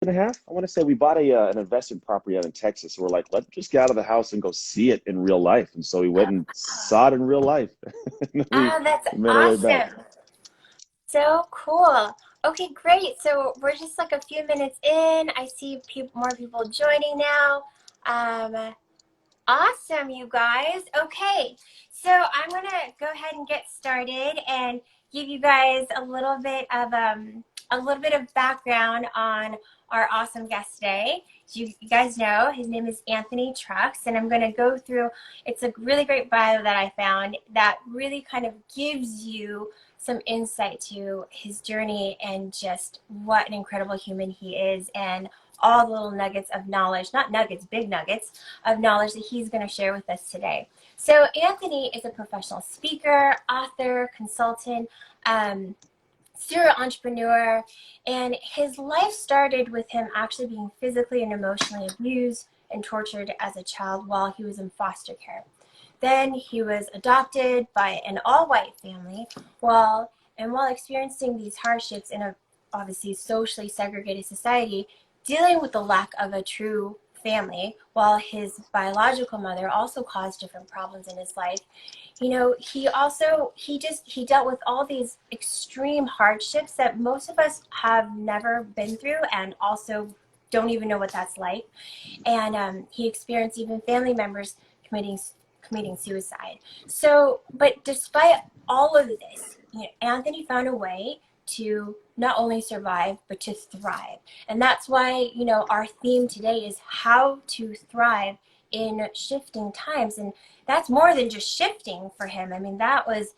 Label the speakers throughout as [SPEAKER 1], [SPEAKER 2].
[SPEAKER 1] and a half. I want to say we bought an investment property out in Texas. So we're like, let's just get out of the house and go see it in real life. And so we went and saw it in real life. And then
[SPEAKER 2] Oh, that's
[SPEAKER 1] we made our way back.
[SPEAKER 2] awesome. So cool. Okay, great. So we're just like a few minutes in. I see more people joining now. Awesome, you guys. Okay, so I'm gonna go ahead and get started and give you guys a little bit of background on our awesome guest today. You guys know his name is Anthony Trucks, and I'm gonna go through. It's a really great bio that I found that really kind of gives you some insight to his journey and just what an incredible human he is, and all the little nuggets of knowledge, not nuggets, big nuggets of knowledge that he's going to share with us today. So Anthony is a professional speaker, author, consultant, serial entrepreneur, and his life started with him actually being physically and emotionally abused and tortured as a child while he was in foster care. Then he was adopted by an all-white family while experiencing these hardships in a obviously socially segregated society, dealing with the lack of a true family, while his biological mother also caused different problems in his life. You know, he dealt with all these extreme hardships that most of us have never been through and also don't even know what that's like. And he experienced even family members committing suicide. So, but despite all of this, you know, Anthony found a way to not only survive, but to thrive. And that's why, you know, our theme today is how to thrive in shifting times. And that's more than just shifting for him. I mean, that was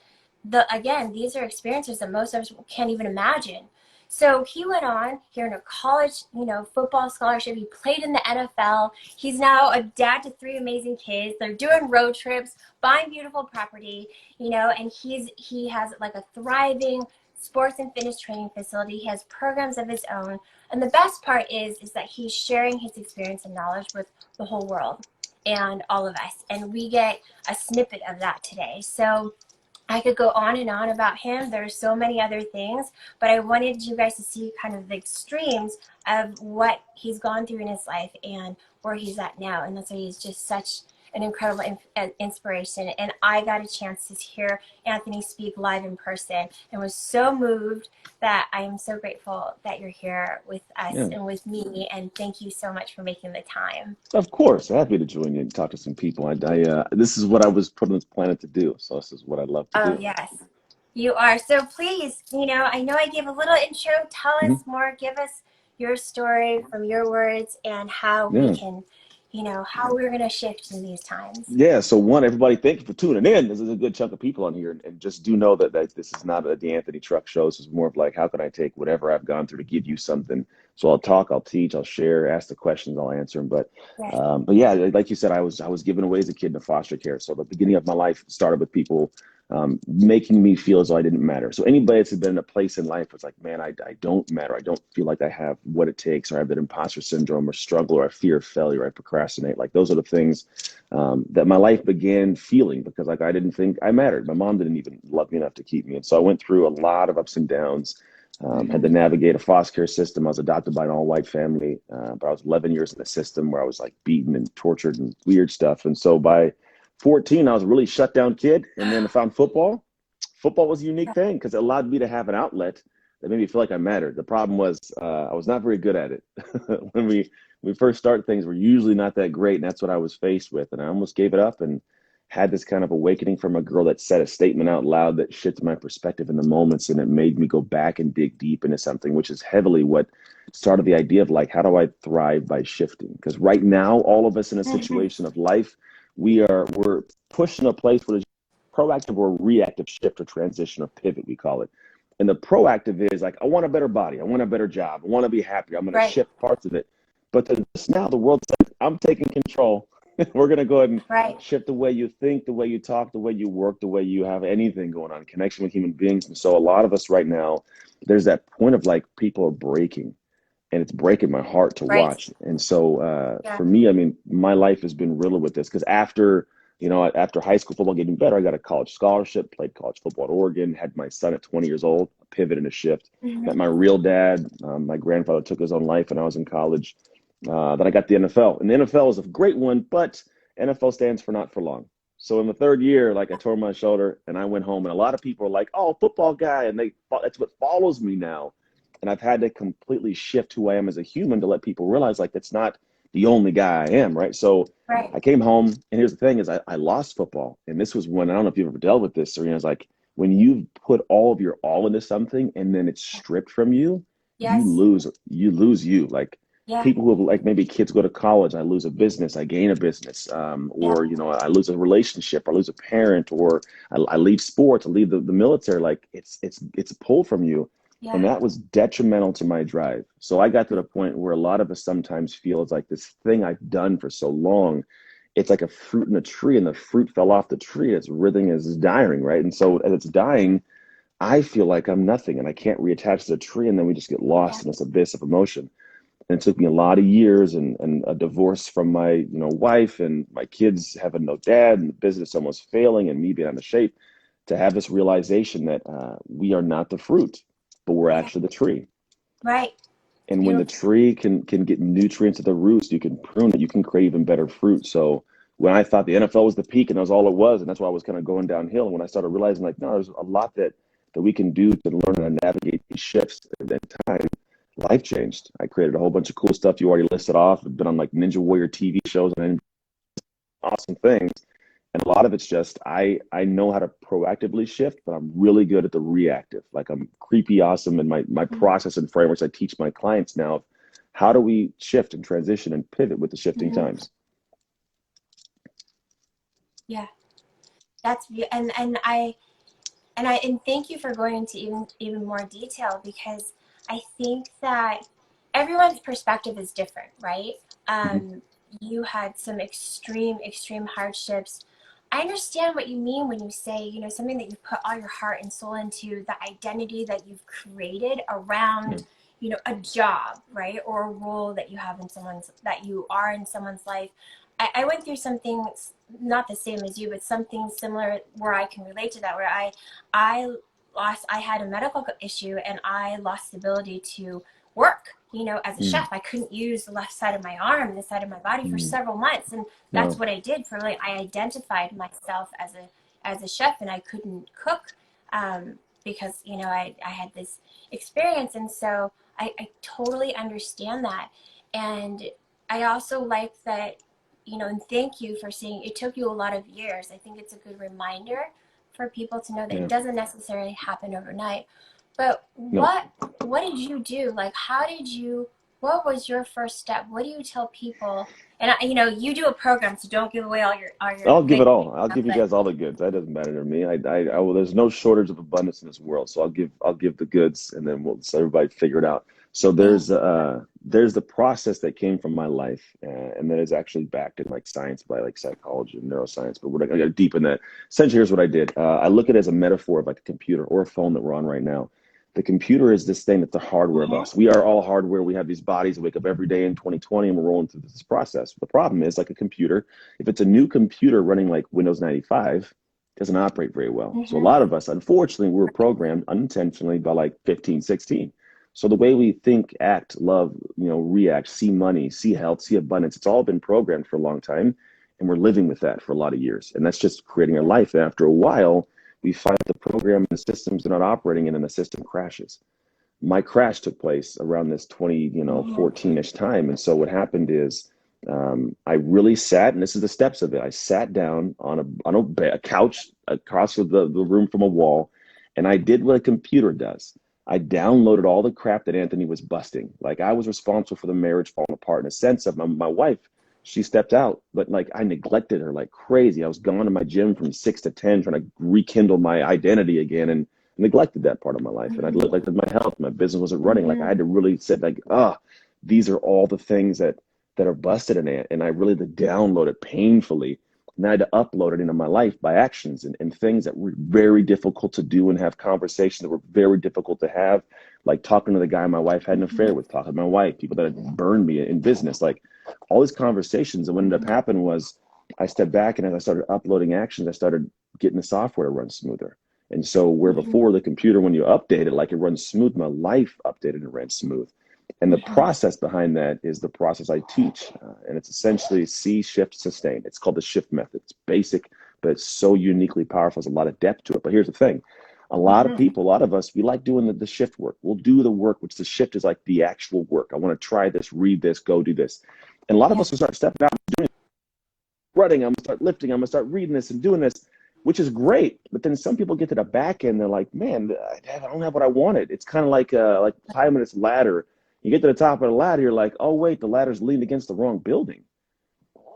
[SPEAKER 2] again, these are experiences that most of us can't even imagine. So he went on here in a college, you know, football scholarship. He played in the NFL. He's now a dad to 3 amazing kids. They're doing road trips, buying beautiful property, you know, and he has like a thriving sports and fitness training facility. He has programs of his own. And the best part is that he's sharing his experience and knowledge with the whole world and all of us. And we get a snippet of that today. So I could go on and on about him. There's so many other things, but I wanted you guys to see kind of the extremes of what he's gone through in his life and where he's at now. And that's why he's just such an incredible inspiration. And I got a chance to hear Anthony speak live in person and was so moved that I am so grateful that you're here with us and with me. And thank you so much for making the time.
[SPEAKER 1] Of course, happy to join you and talk to some people. This is what I was put on this planet to do. So this is what I love to do.
[SPEAKER 2] Oh, yes, you are. So please, you know I gave a little intro. Tell us more. Give us your story from your words and how we can, you know, how we're going to shift in these times.
[SPEAKER 1] Yeah. So one, everybody, thank you for tuning in. This is a good chunk of people on here. And just do know that this is not the Anthony Truck Show. This is more of like, how can I take whatever I've gone through to give you something? So I'll talk, I'll teach, I'll share, ask the questions, I'll answer them. But yeah, like you said, I was given away as a kid in foster care. So the beginning of my life started with people making me feel as though I didn't matter. So anybody that's been in a place in life was like, man, I don't matter. I don't feel like I have what it takes, or I have that imposter syndrome, or struggle, or I fear failure, I procrastinate. Like those are the things that my life began feeling, because like I didn't think I mattered. My mom didn't even love me enough to keep me. And so I went through a lot of ups and downs. Had to navigate a foster care system. I was adopted by an all-white family, but I was 11 years in the system where I was like beaten and tortured and weird stuff. And so by 14, I was a really shut down kid. And then I found football. Football was a unique thing because it allowed me to have an outlet that made me feel like I mattered. The problem was I was not very good at it. When we first start things, we're usually not that great. And that's what I was faced with. And I almost gave it up and had this kind of awakening from a girl that said a statement out loud that shifted my perspective in the moments. And it made me go back and dig deep into something, which is heavily what started the idea of like, how do I thrive by shifting? Because right now, all of us in a situation of life, we're pushed in a place where there's proactive or reactive shift or transition or pivot, we call it. And the proactive is like, I want a better body. I want a better job. I want to be happier. I'm going to shift parts of it. But just now the world's like, I'm taking control. We're going to go ahead and shift the way you think, the way you talk, the way you work, the way you have anything going on, connection with human beings. And so a lot of us right now, there's that point of like people are breaking, and it's breaking my heart to watch. And so for me, I mean, my life has been riddled with this, because after After high school football getting better, I got a college scholarship, played college football at Oregon, had my son at 20 years old, a pivot and a shift. Met my real dad. My grandfather took his own life when I was in college. Then I got the NFL. And the NFL is a great one, but NFL stands for not for long. So in the third year, like I tore my shoulder and I went home, and a lot of people are like, oh, football guy. And that's what follows me now. And I've had to completely shift who I am as a human to let people realize like that's not the only guy I am, right? So I came home, and here's the thing is I lost football. And this was when, I don't know if you've ever dealt with this, Serena, it's like when you put all of your all into something and then it's stripped from you, you lose you. Like people who have, like, maybe kids go to college, I lose a business, I gain a business, or, I lose a relationship, I lose a parent, or I leave sports, I leave the military. Like it's pulled from you. And that was detrimental to my drive. So I got to the point where a lot of us sometimes feel it's like this thing I've done for so long, it's like a fruit in a tree, and the fruit fell off the tree. It's writhing as it's dying, right? And so as it's dying, I feel like I'm nothing and I can't reattach to the tree. And then we just get lost in this abyss of emotion. And it took me a lot of years and a divorce from my wife, and my kids having no dad, and the business almost failing, and me being out of shape, to have this realization that we are not the fruit, but we're actually the tree.
[SPEAKER 2] Right.
[SPEAKER 1] And when the tree can get nutrients at the roots, you can prune it, you can create even better fruit. So when I thought the NFL was the peak and that was all it was, and that's why I was kind of going downhill, and when I started realizing like, no, there's a lot that we can do to learn how to navigate these shifts at that time, life changed. I created a whole bunch of cool stuff you already listed off. I've been on like Ninja Warrior TV shows and awesome things. And a lot of it's just I know how to proactively shift, but I'm really good at the reactive. Like I'm creepy awesome in my process and frameworks I teach my clients now of how do we shift and transition and pivot with the shifting times.
[SPEAKER 2] Yeah, that's and thank you for going into even more detail, because I think that everyone's perspective is different, right? You had some extreme hardships. I understand what you mean when you say, something that you put all your heart and soul into, the identity that you've created around, a job, right? Or a role that you have that you are in someone's life. I went through something not the same as you, but something similar where I can relate to that, where I had a medical issue and I lost the ability to work, as a chef. I couldn't use the left side of my arm and the side of my body for several months. And that's what I did for I identified myself as a chef, and I couldn't cook because, I had this experience. And so I totally understand that. And I also like that, and thank you for saying it took you a lot of years. I think it's a good reminder for people to know that it doesn't necessarily happen overnight. But what did you do? Like, what was your first step? What do you tell people? And you do a program, so don't give away all your
[SPEAKER 1] I'll give it all. I'll give you guys all the goods. That doesn't matter to me. Well, there's no shortage of abundance in this world. So I'll give the goods, and then we'll let everybody figure it out. So there's the process that came from my life, and that is actually backed in like science by like psychology and neuroscience. But I got deep in that. Essentially, here's what I did. I look at it as a metaphor of like a computer or a phone that we're on right now. The computer is this thing that's the hardware of us. We are all hardware. We have these bodies that wake up every day in 2020, and we're rolling through this process. The problem is, like a computer, if it's a new computer running like Windows 95, it doesn't operate very well. So a lot of us, unfortunately, we were programmed unintentionally by like 15, 16. So the way we think, act, love, react, see money, see health, see abundance, it's all been programmed for a long time. And we're living with that for a lot of years. And that's just creating our life. And after a while, we find the program and the systems are not operating, and then the system crashes. My crash took place around this 14-ish time. And so what happened is I really sat, and this is the steps of it. I sat down on a couch across the room from a wall, and I did what a computer does. I downloaded all the crap that Anthony was busting. Like I was responsible for the marriage falling apart in a sense of my wife. She stepped out, but like I neglected her like crazy. I was gone to my gym from 6 to 10, trying to rekindle my identity again, and neglected that part of my life. And I neglected my health. My business wasn't running. Like I had to really sit like, these are all the things that are busted in it. And I really had to download it painfully. And I had to upload it into my life by actions and things that were very difficult to do, and have conversations that were very difficult to have, like talking to the guy my wife had an affair with, talking to my wife, people that had burned me in business, like all these conversations. And what ended up happening was I stepped back, and as I started uploading actions, I started getting the software to run smoother. And so where before the computer, when you update it, like it runs smooth, my life updated and ran smooth. And the process behind that is the process I teach. And it's essentially see, shift, sustain. It's called the shift method. It's basic, but it's so uniquely powerful. There's a lot of depth to it. But here's the thing. A lot of people, a lot of us, we like doing the shift work. We'll do the work, which the shift is like the actual work. I want to try this, read this, go do this. And a lot of us will start stepping out and doing running. I'm going to start lifting. I'm going to start reading this and doing this, which is great. But then some people get to the back end. They're like, man, I don't have what I wanted. It's kind of like climbing this ladder. You get to the top of the ladder. You're like, oh, wait, the ladder's leaned against the wrong building.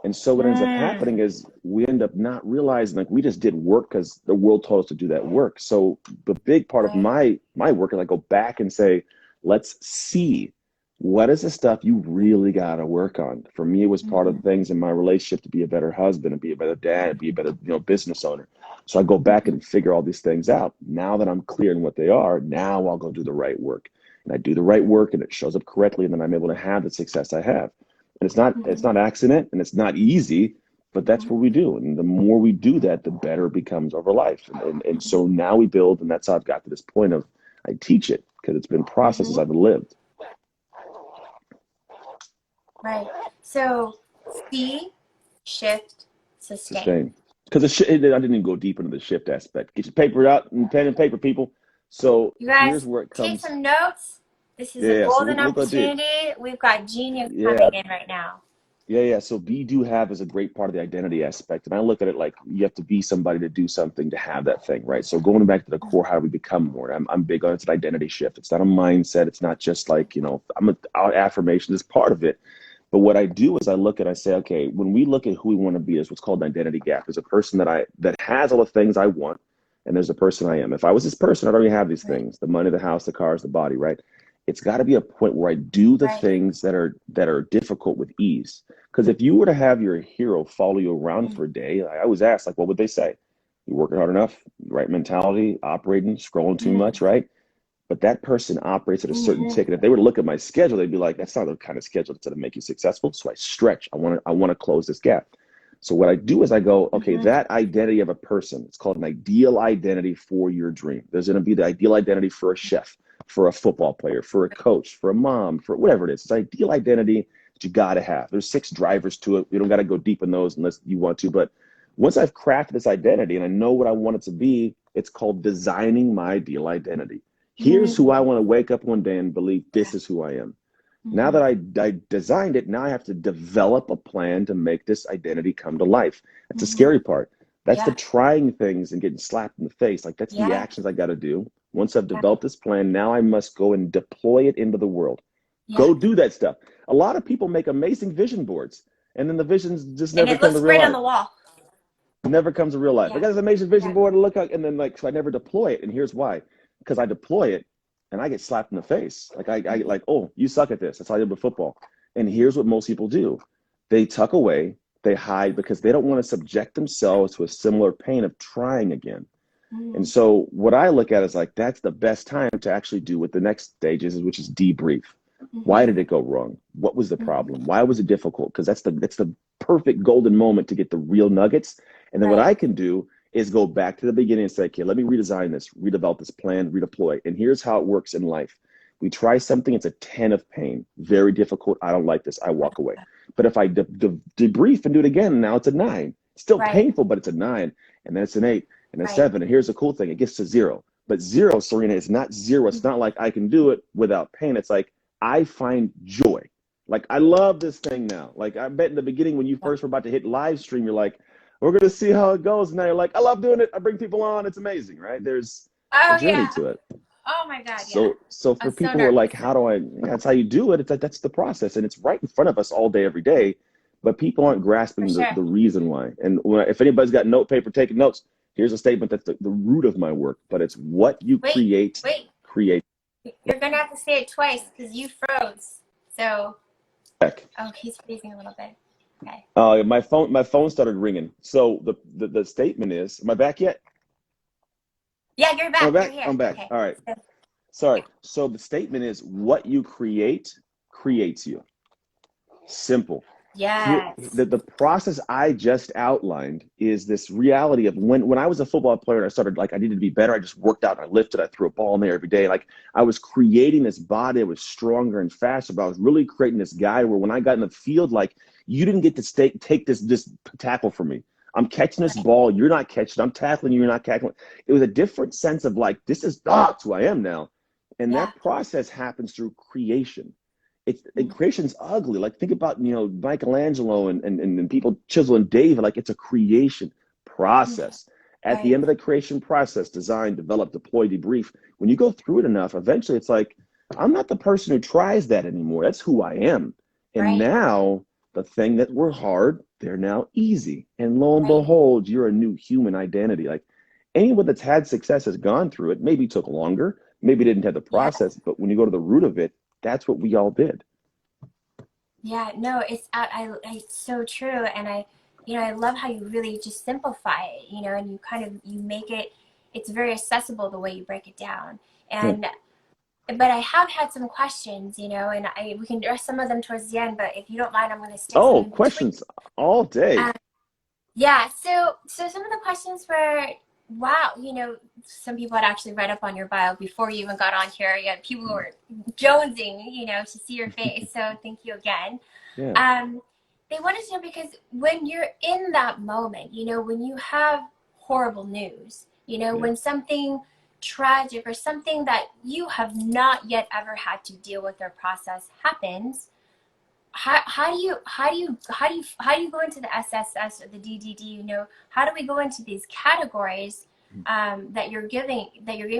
[SPEAKER 1] And so what ends up happening is we end up not realizing like we just did work because the world told us to do that work. So the big part of my work is I go back and say, let's see what is the stuff you really got to work on. For me, it was part of the things in my relationship to be a better husband and be a better dad and be a better business owner. So I go back and figure all these things out. Now that I'm clear on what they are, now I'll go do the right work. And I do the right work and it shows up correctly, and then I'm able to have the success I have. And it's not accident and it's not easy, but that's what we do. And the more we do that, the better it becomes over life. And so now we build, and that's how I've got to this point of I teach it because it's been processes I've lived.
[SPEAKER 2] Right. So see, shift, sustain.
[SPEAKER 1] Because I didn't even go deep into the shift aspect. Get your paper out and pen and paper, people. So
[SPEAKER 2] you guys,
[SPEAKER 1] here's where it comes.
[SPEAKER 2] take some notes. This is a golden opportunity. We've got genius coming in right now.
[SPEAKER 1] Yeah. So be, do, have is a great part of the identity aspect. And I look at it like you have to be somebody to do something to have that thing, right? So going back to the core, how do we become more? I'm big on it's an identity shift. It's not a mindset. It's not just like, affirmation is part of it. But what I do is I look at, I say, okay, when we look at who we want to be, there's what's called an identity gap. There's a person that has all the things I want, and there's a person I am. If I was this person, I'd already have these things, the money, the house, the cars, the body, right? It's got to be a point where I do the things that are difficult with ease. Because if you were to have your hero follow you around for a day, I always ask, like, what would they say? You working hard enough, right mentality, operating, scrolling too much, right? But that person operates at a certain ticket. If they were to look at my schedule, they'd be like, that's not the kind of schedule that's going to make you successful. So I stretch. I want to close this gap. So what I do is I go, okay, that identity of a person, it's called an ideal identity for your dream. There's going to be the ideal identity for a chef, for a football player, for a coach, for a mom, for whatever it is. It's an ideal identity that you got to have. There's 6 drivers to it. You don't got to go deep in those unless you want to. But once I've crafted this identity and I know what I want it to be, it's called designing my ideal identity. Here's who I want to wake up one day and believe this is who I am. Now that I designed it, now I have to develop a plan to make this identity come to life. That's the scary part. That's the trying things and getting slapped in the face. Like that's the actions I got to do. Once I've developed this plan, now I must go and deploy it into the world. Go do that stuff. A lot of people make amazing vision boards, and then the visions just never come to real life.
[SPEAKER 2] And it looks great on the wall.
[SPEAKER 1] Never comes to real life. I got this amazing vision board to look at, and then so I never deploy it. And here's why. Because I deploy it and I get slapped in the face. Like I like, oh, you suck at this. That's how I did with football. And here's what most people do. They tuck away, they hide because they don't want to subject themselves to a similar pain of trying again. And so what I look at is like, that's the best time to actually do what the next stage is, which is debrief. Why did it go wrong? What was the problem? Why was it difficult? Because that's the perfect golden moment to get the real nuggets. And then what I can do is go back to the beginning and say, okay, let me redesign this, redevelop this plan, redeploy. And here's how it works in life. We try something, it's a 10 of pain. Very difficult. I don't like this. I walk away. But if I debrief and do it again, now it's a 9. It's still painful, but it's a 9. And then it's an 8 and a 7. And here's the cool thing. It gets to 0. But 0, Serena, is not 0. It's not like I can do it without pain. It's like I find joy. Like I love this thing now. Like I bet in the beginning when you first were about to hit live stream, you're like, we're going to see how it goes. And now you're like, I love doing it. I bring people on. It's amazing, right? There's a journey to it.
[SPEAKER 2] Oh my God.
[SPEAKER 1] So for people who are like, how do I, that's how you do it. That's the process. And it's right in front of us all day, every day. But people aren't grasping the reason why. And if anybody's got note paper, taking notes, here's a statement that's the root of my work. But it's what you create.
[SPEAKER 2] You're going to have to say it twice because you froze. So, oh, he's freezing a little bit. Okay.
[SPEAKER 1] My phone started ringing. So the statement is, am I back yet?
[SPEAKER 2] Yeah, you're back.
[SPEAKER 1] I'm back.
[SPEAKER 2] You're here.
[SPEAKER 1] I'm back.
[SPEAKER 2] Okay.
[SPEAKER 1] All right. Sorry. So the statement is, what you create creates you. Simple.
[SPEAKER 2] Yes.
[SPEAKER 1] The process I just outlined is this reality of when I was a football player and I started, like, I needed to be better. I just worked out, I lifted, I threw a ball in there every day. Like, I was creating this body that was stronger and faster, but I was really creating this guy where when I got in the field, like, you didn't get to take this tackle from me. I'm catching this
[SPEAKER 2] Right.
[SPEAKER 1] ball, you're not catching. I'm tackling you, you're not tackling. It was a different sense of like, this is that's who I am now. And
[SPEAKER 2] Yeah.
[SPEAKER 1] that process happens through creation.
[SPEAKER 2] Mm.
[SPEAKER 1] Creation's ugly. Like, think about, Michelangelo and people chiseling David. Like, it's a creation
[SPEAKER 2] Yeah.
[SPEAKER 1] process. At the
[SPEAKER 2] Right.
[SPEAKER 1] end of the creation process, design, develop, deploy, debrief. When you go through it enough, eventually it's like, I'm not the person who tries that anymore. That's who I am. And
[SPEAKER 2] Right.
[SPEAKER 1] now the thing that were hard, they're now easy. And lo and
[SPEAKER 2] Right.
[SPEAKER 1] behold, you're a new human identity. Like, anyone that's had success has gone through it. Maybe took longer, maybe didn't have the
[SPEAKER 2] Yeah.
[SPEAKER 1] process, but when you go to the root of it, that's what we all did.
[SPEAKER 2] Yeah. No, it's so true. And I love how you really just simplify it, and you kind of, you make it, it's very accessible the way you break it down.
[SPEAKER 1] Yeah.
[SPEAKER 2] And, but I have had some questions, and we can address some of them towards the end, but if you don't mind, I'm going to stick some
[SPEAKER 1] Oh,
[SPEAKER 2] in between.
[SPEAKER 1] questions all day.
[SPEAKER 2] Um, Yeah, so some of the questions were, wow, some people had actually read up on your bio before you even got on here. Yeah, people were jonesing, to see your face. So thank you again.
[SPEAKER 1] Yeah.
[SPEAKER 2] Um, they wanted to know because when you're in that moment, when you have horrible news,
[SPEAKER 1] Yeah.
[SPEAKER 2] when something tragic or something that you have not yet ever had to deal with or process happens, how do you go into the SSS or the DDD? How do we go into these categories that you're giving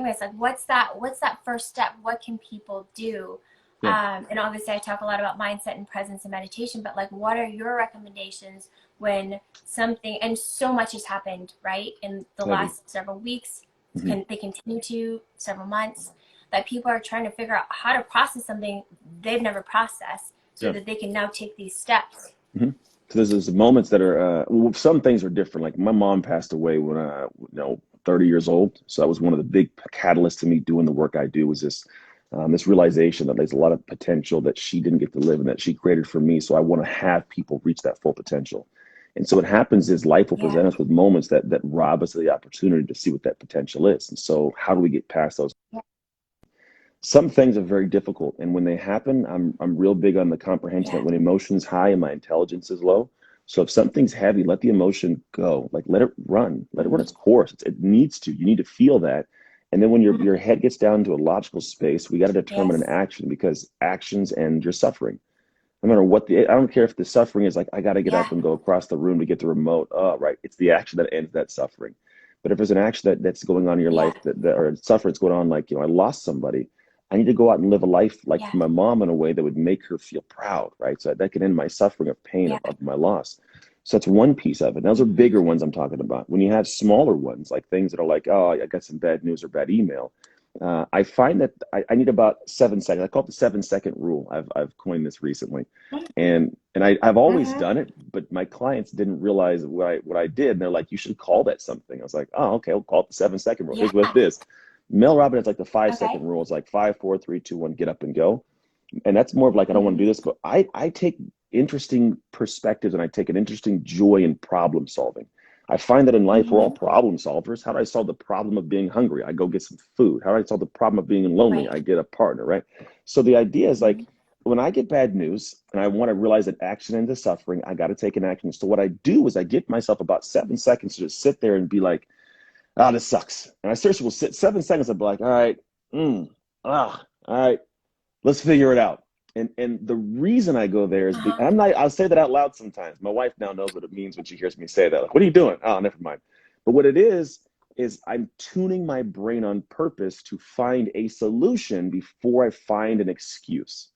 [SPEAKER 2] us? Like, what's that first step? What can people do?
[SPEAKER 1] Yeah.
[SPEAKER 2] And obviously, I talk a lot about mindset and presence and meditation, but like, what are your recommendations when something, and so much has happened, right, in the
[SPEAKER 1] Heavy.
[SPEAKER 2] last several weeks?
[SPEAKER 1] Hmm.
[SPEAKER 2] They continue to several months, that people are trying to figure out how to process something they've never processed so
[SPEAKER 1] Yeah.
[SPEAKER 2] that they can now take these steps.
[SPEAKER 1] Hmm. So there's moments that are, well, some things are different. Like, my mom passed away when 30 years old. So that was one of the big catalysts to me doing the work I do, was this realization that there's a lot of potential that she didn't get to live and that she created for me. So I want to have people reach that full potential. And so what happens is life will
[SPEAKER 2] Yeah.
[SPEAKER 1] present us with moments that rob us of the opportunity to see what that potential is. And so how do we get past those?
[SPEAKER 2] Yeah.
[SPEAKER 1] Some things are very difficult, and when they happen, I'm real big on the comprehension that
[SPEAKER 2] Yeah.
[SPEAKER 1] when emotion's high and my intelligence is low. So if something's heavy, let the emotion go. Like, let it run. Let it run its course. It needs to. You need to feel that. And then when your head gets down to a logical space, we got to determine an
[SPEAKER 2] Yes.
[SPEAKER 1] action, because actions end your suffering. No matter what I don't care if the suffering is like, I got to get
[SPEAKER 2] Yeah.
[SPEAKER 1] up and go across the room to get the remote. Oh, right. It's the action that ends that suffering. But if there's an action that's going on in your
[SPEAKER 2] Yeah.
[SPEAKER 1] life or suffering that's going on, like, I lost somebody, I need to go out and live a life like
[SPEAKER 2] Yeah.
[SPEAKER 1] for my mom in a way that would make her feel proud, right? So that can end my suffering of pain
[SPEAKER 2] Yeah.
[SPEAKER 1] of my loss. So that's one piece of it. And those are
[SPEAKER 2] Mm-hmm.
[SPEAKER 1] bigger ones I'm talking about. When you have smaller ones, like things that are like, oh, I got some bad news or bad email, I find that I need about 7 seconds. I call it the 7 second rule. I've coined this recently, and I've always
[SPEAKER 2] Mm-hmm.
[SPEAKER 1] done it, but my clients didn't realize what I did. And they're like, you should call that something. I was like, oh, okay, we'll call it the 7 second rule.
[SPEAKER 2] Yeah.
[SPEAKER 1] Here's what it is. Mel Robbins has like the 5 second
[SPEAKER 2] Okay.
[SPEAKER 1] rule. It's like 5, 4, 3, 2, 1, get up and go. And that's more of like, I don't want to
[SPEAKER 2] Mm-hmm.
[SPEAKER 1] do this, but I take interesting perspectives and I take an interesting joy in problem solving. I find that in life, we're all
[SPEAKER 2] Mm-hmm.
[SPEAKER 1] problem solvers. How do I solve the problem of being hungry? I go get some food. How do I solve the problem of being lonely?
[SPEAKER 2] Right.
[SPEAKER 1] I get a partner, right? So the idea is
[SPEAKER 2] Mm-hmm.
[SPEAKER 1] like, when I get bad news and I want to realize that action into suffering, I got to take an action. So what I do is I give myself about 7 seconds to just sit there and be like, ah, this sucks. And I seriously will sit 7 seconds and be like, all right, all right, let's figure it out. And the reason I go there is
[SPEAKER 2] Uh-huh.
[SPEAKER 1] I'll say that out loud sometimes. My wife now knows what it means when she hears me say that. Like, what are you doing? Oh, never mind. But what it is I'm tuning my brain on purpose to find a solution before I find an excuse.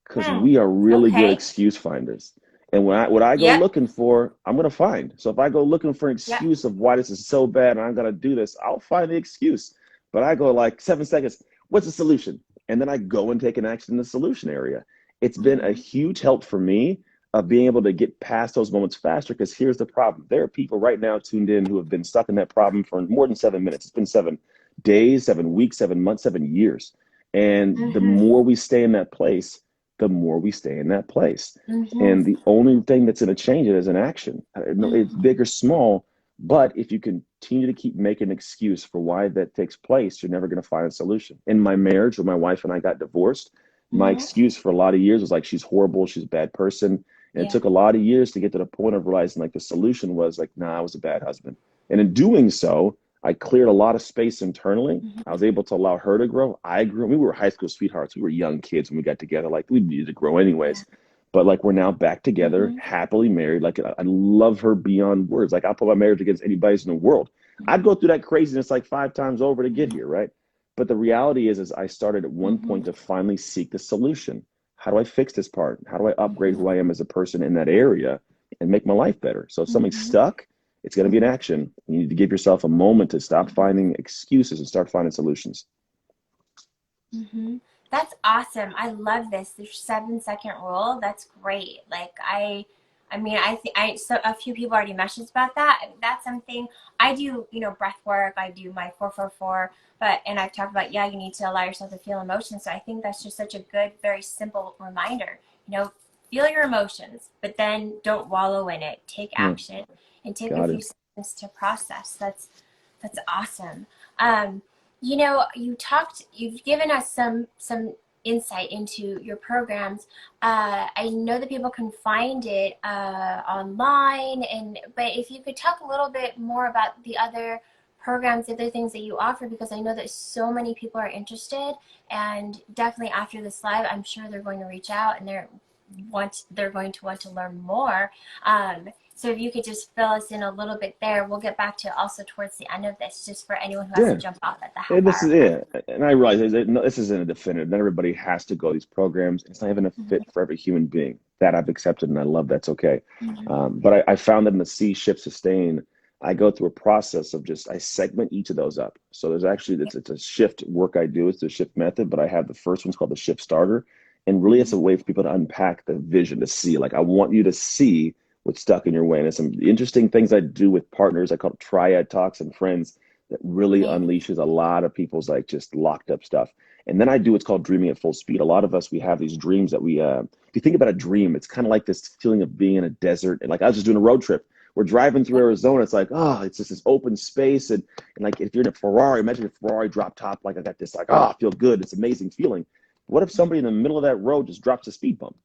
[SPEAKER 1] Because
[SPEAKER 2] Hmm.
[SPEAKER 1] we are really good
[SPEAKER 2] Okay.
[SPEAKER 1] excuse finders. And what I go
[SPEAKER 2] Yep.
[SPEAKER 1] looking for, I'm gonna find. So if I go looking for an
[SPEAKER 2] Yep.
[SPEAKER 1] excuse of why this is so bad and I'm gonna do this, I'll find the excuse. But I go like 7 seconds, what's the solution? And then I go and take an action in the solution area. It's been a
[SPEAKER 2] Mm-hmm.
[SPEAKER 1] huge help for me of being able to get past those moments faster, because here's the problem. There are people right now tuned in who have been stuck in that problem for more than 7 minutes. It's been 7 days, 7 weeks, 7 months, 7 years. And the
[SPEAKER 2] Mm-hmm.
[SPEAKER 1] more we stay in that place, the more we stay in that place.
[SPEAKER 2] Mm-hmm.
[SPEAKER 1] And the only thing that's going to change it is an action. It's
[SPEAKER 2] Mm-hmm.
[SPEAKER 1] big or small, but if you continue to keep making an excuse for why that takes place, you're never going to find a solution. In my marriage, when my wife and I got divorced, my
[SPEAKER 2] Mm-hmm.
[SPEAKER 1] excuse for a lot of years was like, she's horrible, she's a bad person. And it
[SPEAKER 2] Yeah.
[SPEAKER 1] took a lot of years to get to the point of realizing like the solution was like, nah, I was a bad husband. And in doing so, I cleared a lot of space internally. I was
[SPEAKER 2] Mm-hmm.
[SPEAKER 1] able to allow her to grow. I grew. We were high school sweethearts. We were young kids when we got together. Like we needed to grow
[SPEAKER 2] Yeah.
[SPEAKER 1] anyways. But like we're now back together,
[SPEAKER 2] Mm-hmm.
[SPEAKER 1] happily married. Like I love her beyond words. Like I'll put my marriage against anybody's in the world. I'd go through that craziness like 5 times over to get here, right? But the reality is I started at one
[SPEAKER 2] Mm-hmm.
[SPEAKER 1] point to finally seek the solution. How do I fix this part? How do I upgrade
[SPEAKER 2] Mm-hmm.
[SPEAKER 1] who I am as a person in that area and make my life better? So if something's
[SPEAKER 2] Mm-hmm.
[SPEAKER 1] stuck, it's going to be an
[SPEAKER 2] Mm-hmm.
[SPEAKER 1] action. You need to give yourself a moment to stop
[SPEAKER 2] Mm-hmm.
[SPEAKER 1] finding excuses and start finding solutions.
[SPEAKER 2] Mm-hmm. That's awesome. I love this. The 7 second rule. That's great. Like I mean, I think so a few people already messaged about that. That's something I do, breath work. I do my 444, and I've talked about, yeah, you need to allow yourself to feel emotions. So I think that's just such a good, very simple reminder, feel your emotions, but then don't wallow in it. Take
[SPEAKER 1] Mm,
[SPEAKER 2] action and take a
[SPEAKER 1] got
[SPEAKER 2] few
[SPEAKER 1] it.
[SPEAKER 2] seconds to process. That's awesome. You've given us some insight into your programs. I know that people can find it online, but if you could talk a little bit more about the other programs, the other things that you offer, because I know that so many people are interested, and definitely after this live, I'm sure they're going to reach out and they're going to want to learn more. So if you could just fill us in a little bit there, we'll get back to also towards the end of this, just for anyone who has to
[SPEAKER 1] Yeah.
[SPEAKER 2] jump off at the half
[SPEAKER 1] And this is
[SPEAKER 2] hour mark.
[SPEAKER 1] it. And I realize that this isn't a definitive. Not everybody has to go these programs. It's not even a fit
[SPEAKER 2] Mm-hmm.
[SPEAKER 1] for every human being. That I've accepted and I love that's okay.
[SPEAKER 2] Mm-hmm.
[SPEAKER 1] But I found that in the see, shift, sustain, I go through a process of I segment each of those up. So there's actually, it's a shift work I do. It's the shift method, but I have the first one's called the shift starter. And really it's
[SPEAKER 2] Mm-hmm.
[SPEAKER 1] a way for people to unpack the vision, to see, like, I want you to see what's stuck in your way. And it's some interesting things I do with partners. I call it triad talks and friends that really
[SPEAKER 2] Amazing.
[SPEAKER 1] unleashes a lot of people's like just locked up stuff. And then I do what's called dreaming at full speed. A lot of us, we have these dreams that if you think about a dream, it's kind of like this feeling of being in a desert. And like I was just doing a road trip. We're driving through Arizona. It's like, oh, it's just this open space. And like if you're in a Ferrari, imagine a Ferrari drop top, like I got this, like, oh, I feel good. It's an amazing feeling. What if somebody in the middle of that road just drops a speed bump?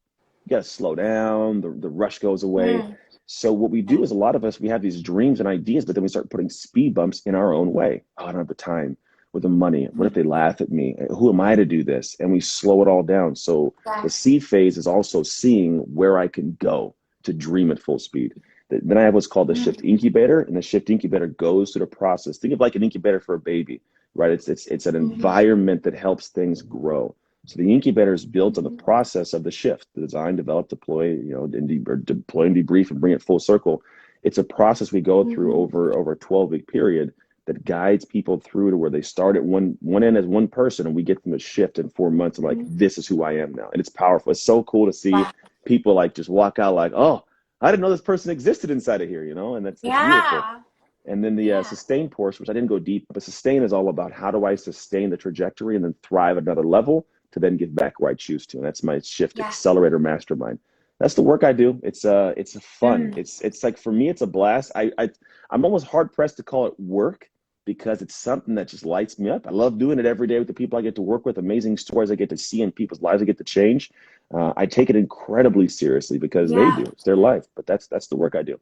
[SPEAKER 1] You got to slow down. The rush goes away.
[SPEAKER 2] Mm-hmm.
[SPEAKER 1] So what we do is a lot of us, we have these dreams and ideas, but then we start putting speed bumps in our own way. Oh, I don't have the time or the money. What if they laugh at me? Who am I to do this? And we slow it all down. So
[SPEAKER 2] Yeah.
[SPEAKER 1] the seed phase is also seeing where I can go to dream at full speed. Then I have what's called the shift
[SPEAKER 2] Mm-hmm.
[SPEAKER 1] incubator, and the shift incubator goes through the process. Think of like an incubator for a baby, right? It's an
[SPEAKER 2] Mm-hmm.
[SPEAKER 1] environment that helps things grow. So the incubator is built on the
[SPEAKER 2] Mm-hmm.
[SPEAKER 1] process of the shift, the design, develop, deploy, or deploy and debrief and bring it full circle. It's a process we go through
[SPEAKER 2] Mm-hmm.
[SPEAKER 1] over a 12-week period that guides people through to where they start at one end as one person, and we get them to shift in 4 months and like,
[SPEAKER 2] Mm-hmm.
[SPEAKER 1] this is who I am now. And it's powerful. It's so cool to see
[SPEAKER 2] Wow.
[SPEAKER 1] people like just walk out like, oh, I didn't know this person existed inside of here, and that's beautiful.
[SPEAKER 2] Yeah.
[SPEAKER 1] And then the
[SPEAKER 2] Yeah.
[SPEAKER 1] sustain portion, which I didn't go deep, but sustain is all about how do I sustain the trajectory and then thrive at another level to then get back where I choose to. And that's my shift
[SPEAKER 2] Yeah.
[SPEAKER 1] accelerator mastermind. That's the work I do. It's fun.
[SPEAKER 2] Mm.
[SPEAKER 1] It's like for me, it's a blast. I'm almost hard pressed to call it work because it's something that just lights me up. I love doing it every day with the people I get to work with, amazing stories I get to see in people's lives I get to change. I take it incredibly seriously because they
[SPEAKER 2] Yeah.
[SPEAKER 1] do. It's their life, but that's the work I do.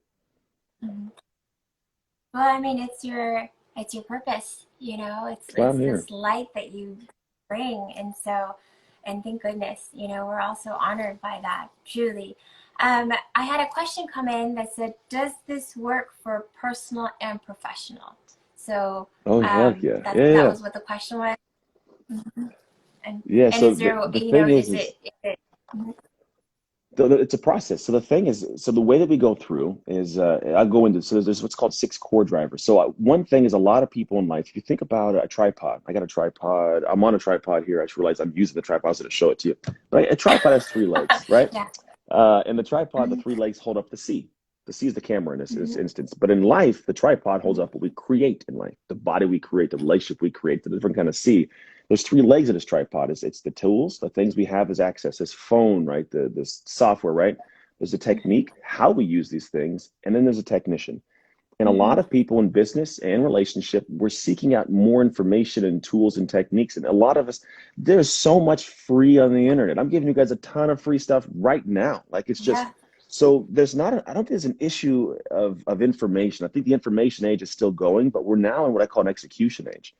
[SPEAKER 2] Mm-hmm. Well, I mean, it's your purpose,
[SPEAKER 1] That's why
[SPEAKER 2] it's
[SPEAKER 1] I'm here.
[SPEAKER 2] this light that you bring, and thank goodness, we're also honored by that, truly. I had a question come in that said, "Does this work for personal and professional?" So,
[SPEAKER 1] Oh, heck yeah.
[SPEAKER 2] that
[SPEAKER 1] Yeah,
[SPEAKER 2] that
[SPEAKER 1] yeah.
[SPEAKER 2] was what the question was. Mhm. And
[SPEAKER 1] Yeah,
[SPEAKER 2] and
[SPEAKER 1] so
[SPEAKER 2] is
[SPEAKER 1] the,
[SPEAKER 2] there,
[SPEAKER 1] the thing
[SPEAKER 2] is it? Mhm.
[SPEAKER 1] it's a process. So the thing is, so the way that we go through is, I'll go into, so there's what's called 6 core drivers. So one thing is a lot of people in life, if you think about a tripod, I got a tripod, I'm on a tripod here. I just realized I'm using the tripod so to show it to you. But a tripod has 3 legs, right?
[SPEAKER 2] Yeah.
[SPEAKER 1] And the tripod, the
[SPEAKER 2] Mhm.
[SPEAKER 1] 3 legs hold up the C. The C is the camera in this
[SPEAKER 2] Mhm.
[SPEAKER 1] instance. But in life, the tripod holds
[SPEAKER 2] Mhm.
[SPEAKER 1] up what we create in life, the body we create, the relationship we create, the different kind of C. there's three legs of this tripod. It's the tools, the things we have as access, this phone, right? This software, right? There's a technique, how we use these things, and then there's a technician. And a lot of people in business and relationship, we're seeking out more information and tools and techniques. And a lot of us, there's so much free on the internet. I'm giving you guys a ton of free stuff right now. Like it's just, so there's not, I don't think there's an issue of information. I think the information age is still going, but we're now in what I call an execution age.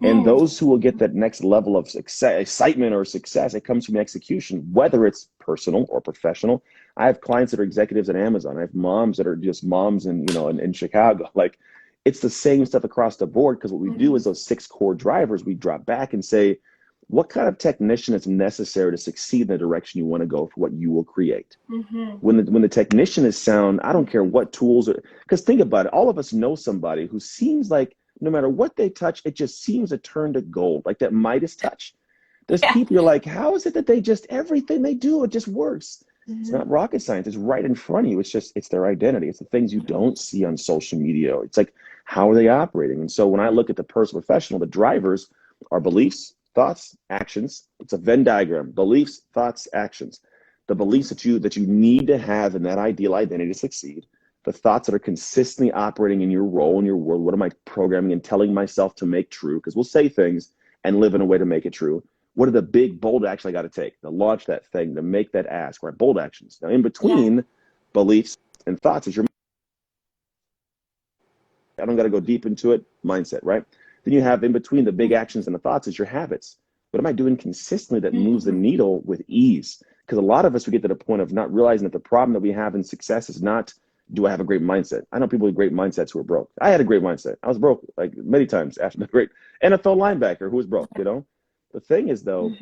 [SPEAKER 1] And those who will get that next level of excitement or success, it comes from execution, whether it's personal or professional. I have clients that are executives at Amazon. I have moms that are just moms in Chicago. Like it's the same stuff across the board, because what we do is those 6 core drivers, we drop back and say, what kind of technician is necessary to succeed in the direction you want to go for what you will create? When the technician is sound, I don't care what tools are, because think about it, all of us know somebody who seems like no matter what they touch, it just seems to turn to gold, like that Midas touch. There's people, you're like, how is it that they just, everything they do, it just works? It's not rocket science. It's right in front of you. It's their identity. It's the things you don't see on social media. It's like, how are they operating? And so when I look at the personal professional, the drivers are beliefs, thoughts, actions. It's a Venn diagram, beliefs, thoughts, actions. The beliefs that you need to have in that ideal identity to succeed. The thoughts that are consistently operating in your role, in your world. What am I programming and telling myself to make true? Because we'll say things and live in a way to make it true. What are the big, bold actions I got to take to launch that thing, to make that ask, right? Bold actions. Now, in between beliefs and thoughts is your, I don't got to go deep into it, mindset, right? Then you have in between the big actions and the thoughts is your habits. What am I doing consistently that moves the needle with ease? Because a lot of us, we get to the point of not realizing that the problem that we have in success is not, do I have a great mindset? I know people with great mindsets who are broke. I had a great mindset. I was broke like many times after the great NFL linebacker who was broke, you know? The thing is, though,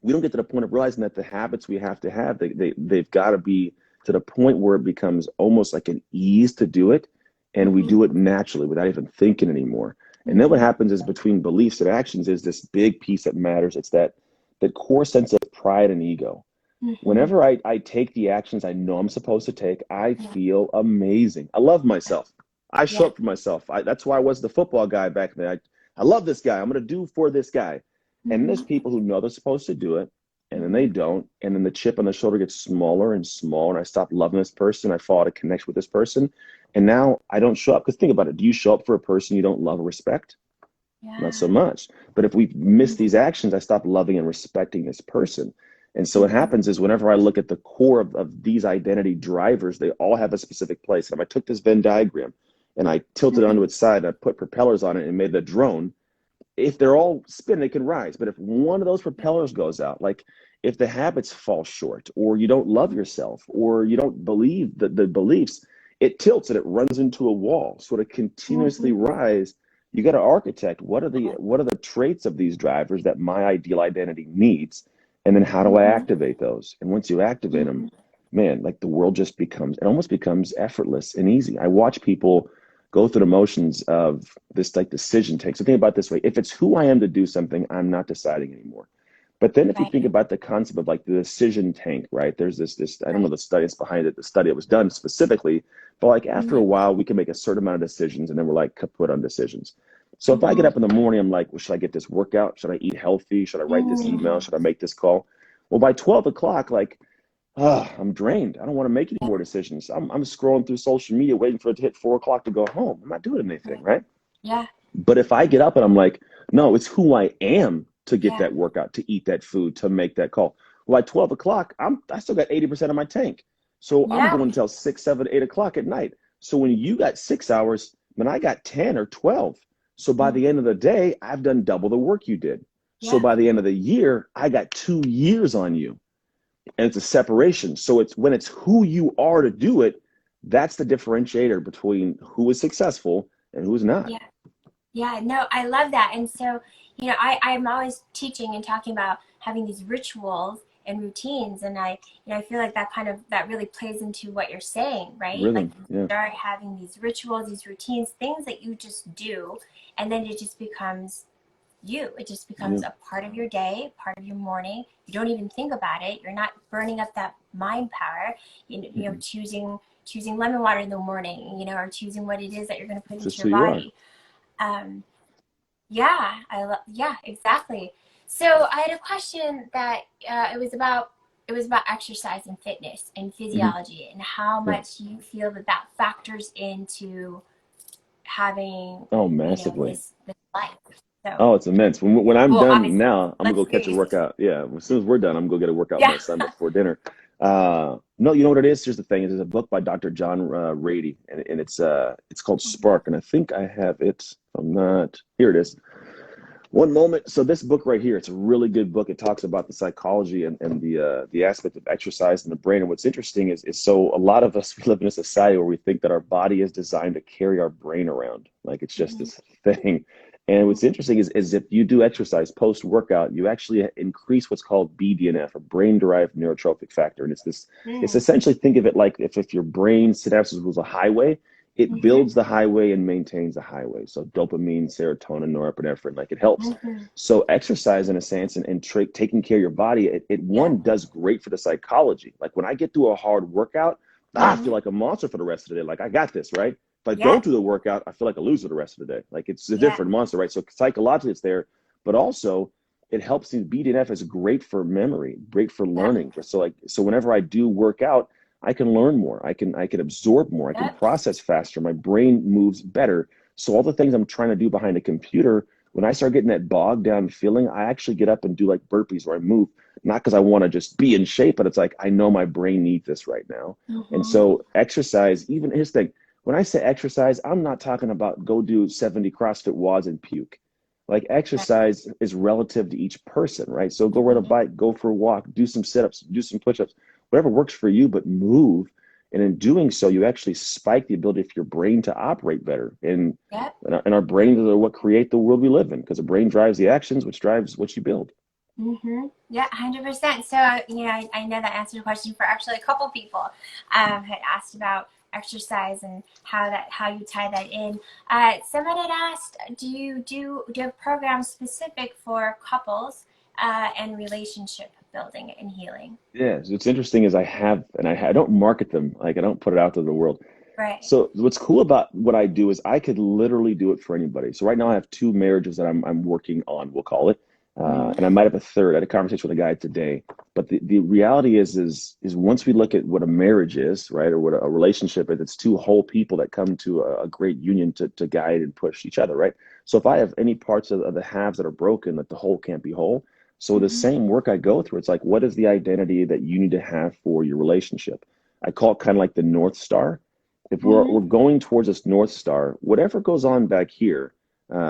[SPEAKER 1] we don't get to the point of realizing that the habits we have to have, they've got to be to the point where it becomes almost like an ease to do it. And we do it naturally without even thinking anymore. And then what happens is between beliefs and actions is this big piece that matters. It's that core sense of pride and ego. Whenever I take the actions I know I'm supposed to take, I feel amazing. I love myself. I show up for myself. That's why I was the football guy back then. I love this guy. I'm going to do for this guy. And there's people who know they're supposed to do it, and then they don't. And then the chip on the shoulder gets smaller and smaller. And I stop loving this person. I fall out of connection with this person. And now I don't show up. Because think about it. Do you show up for a person you don't love or respect? Not so much. But if we miss these actions, I stop loving and respecting this person. And so what happens is whenever I look at the core of these identity drivers, they all have a specific place. And if I took this Venn diagram and I tilted it onto its side, and I put propellers on it and made it a drone, if they're all spin, they can rise. But if one of those propellers goes out, like if the habits fall short, or you don't love yourself, or you don't believe the beliefs, it tilts and it runs into a wall. So to continuously rise, you got to architect what are the traits of these drivers that my ideal identity needs, and then how do I activate those? And once you activate them, man, like the world just becomes, it almost becomes effortless and easy. I watch people go through the motions of this like decision take. So think about it this way. If it's who I am to do something, I'm not deciding anymore. But then if you think about the concept of like the decision tank, right? There's this, I don't know the studies behind it, the study that was done specifically, but like after a while, we can make a certain amount of decisions and then we're like kaput on decisions. So if I get up in the morning, I'm like, well, should I get this workout? Should I eat healthy? Should I write this email? Should I make this call? Well, by 12 o'clock, like, I'm drained. I don't want to make any more decisions. I'm scrolling through social media, waiting for it to hit 4 o'clock to go home. I'm not doing anything, right? But if I get up and I'm like, no, it's who I am to get that workout, to eat that food, to make that call. Well, at 12 o'clock, I still got 80% of my tank. So I'm going until 6, 7, 8 o'clock at night. So when you got 6 hours, then I got 10 or 12. So by the end of the day, I've done double the work you did. So by the end of the year, I got 2 years on you. And it's a separation. So it's when it's who you are to do it, that's the differentiator between who is successful and who's not.
[SPEAKER 2] No, I love that. And so, you know, I'm always teaching and talking about having these rituals and routines. And I feel like that really plays into what you're saying, right?
[SPEAKER 1] Rhythm,
[SPEAKER 2] like you start having these rituals, these routines, things that you just do, and then it just becomes it just becomes a part of your day, part of your morning. You don't even think about it. You're not burning up that mind power, you know, choosing lemon water in the morning, you know, or choosing what it is that you're going to put into your body. Yeah, yeah, exactly. So I had a question that it was about exercise and fitness and
[SPEAKER 1] Hmm.
[SPEAKER 2] physiology and how
[SPEAKER 1] Yeah.
[SPEAKER 2] much you feel that that factors into having,
[SPEAKER 1] Oh,
[SPEAKER 2] you know,
[SPEAKER 1] massively.
[SPEAKER 2] this life. So,
[SPEAKER 1] Oh, it's immense. When I'm
[SPEAKER 2] well,
[SPEAKER 1] done
[SPEAKER 2] obviously,
[SPEAKER 1] now, I'm gonna
[SPEAKER 2] let's
[SPEAKER 1] go catch a
[SPEAKER 2] see.
[SPEAKER 1] workout. Yeah, as soon as we're done, I'm gonna go get a workout with
[SPEAKER 2] Yeah.
[SPEAKER 1] my son before dinner. No, you know what it is? Here's the thing: there's a book by Dr. John Rady, and it's called Spark, and I think I have it. If I'm not, here it is. One moment. So this book right here, it's a really good book. It talks about the psychology and the aspect of exercise in the brain. And what's interesting is so a lot of us live in a society where we think that our body is designed to carry our brain around, like it's just
[SPEAKER 2] Mhm.
[SPEAKER 1] this thing. And what's interesting is if you do exercise post workout, you actually increase what's called BDNF, a brain derived neurotrophic factor. And it's
[SPEAKER 2] Mm.
[SPEAKER 1] essentially think of it like if your brain synapses was a highway, it
[SPEAKER 2] Mhm.
[SPEAKER 1] builds the highway and maintains the highway. So dopamine, serotonin, norepinephrine, like it helps.
[SPEAKER 2] Mhm.
[SPEAKER 1] So exercise in a sense and taking care of your body, it
[SPEAKER 2] Yeah.
[SPEAKER 1] one does great for the psychology. Like when I get through a hard workout, I feel
[SPEAKER 2] Mhm.
[SPEAKER 1] like a monster for the rest of the day. Like I got this, right? If I
[SPEAKER 2] Yeah.
[SPEAKER 1] don't do the workout, I feel like a loser the rest of the day. Like it's a
[SPEAKER 2] Yeah.
[SPEAKER 1] different monster, right? So psychologically it's there, but also it helps you. BDNF is great for memory, great for
[SPEAKER 2] Yep.
[SPEAKER 1] learning. So whenever I do work out, I can learn more. I can absorb more. I can
[SPEAKER 2] Yep.
[SPEAKER 1] process faster. My brain moves better. So all the things I'm trying to do behind a computer, when I start getting that bogged down feeling, I actually get up and do like burpees where I move, not because I want to just be in shape, but it's like I know my brain needs this right now. And
[SPEAKER 2] Mhm.
[SPEAKER 1] so exercise, even his thing, when I say exercise, I'm not talking about go do 70 CrossFit WODs and puke. Like
[SPEAKER 2] Right.
[SPEAKER 1] exercise is relative to each person, right? So go ride a
[SPEAKER 2] Mhm.
[SPEAKER 1] bike, go for a walk, do some sit-ups, do some push-ups, whatever works for you, but move. And in doing so, you actually spike the ability for your brain to operate better.
[SPEAKER 2] Yep.
[SPEAKER 1] And our brains are what create the world we live in because the brain drives the actions, which drives what you build.
[SPEAKER 2] Yeah, 100%. So, you know, I know that answered a question for actually a couple people had asked about exercise and how you tie that in. Someone had asked, do you have programs specific for couples and relationship building and healing?
[SPEAKER 1] Yeah, so what's interesting is I don't market them, like I don't put it out to the world.
[SPEAKER 2] Right.
[SPEAKER 1] So what's cool about what I do is I could literally do it for anybody. So right now I have two marriages that I'm working on, we'll call it,
[SPEAKER 2] Mm-hmm.
[SPEAKER 1] and I might have a third. I had a conversation with a guy today, but the reality is once we look at what a marriage is, right, or what a relationship is, it's two whole people that come to a great union to guide and push each other, right? So if I have any parts of the halves that are broken, that the whole can't be whole. So the
[SPEAKER 2] Mm-hmm.
[SPEAKER 1] same work I go through, it's like, what is the identity that you need to have for your relationship? I call it kind of like the North Star. If we're
[SPEAKER 2] Mm-hmm.
[SPEAKER 1] going towards this North Star, whatever goes on back here,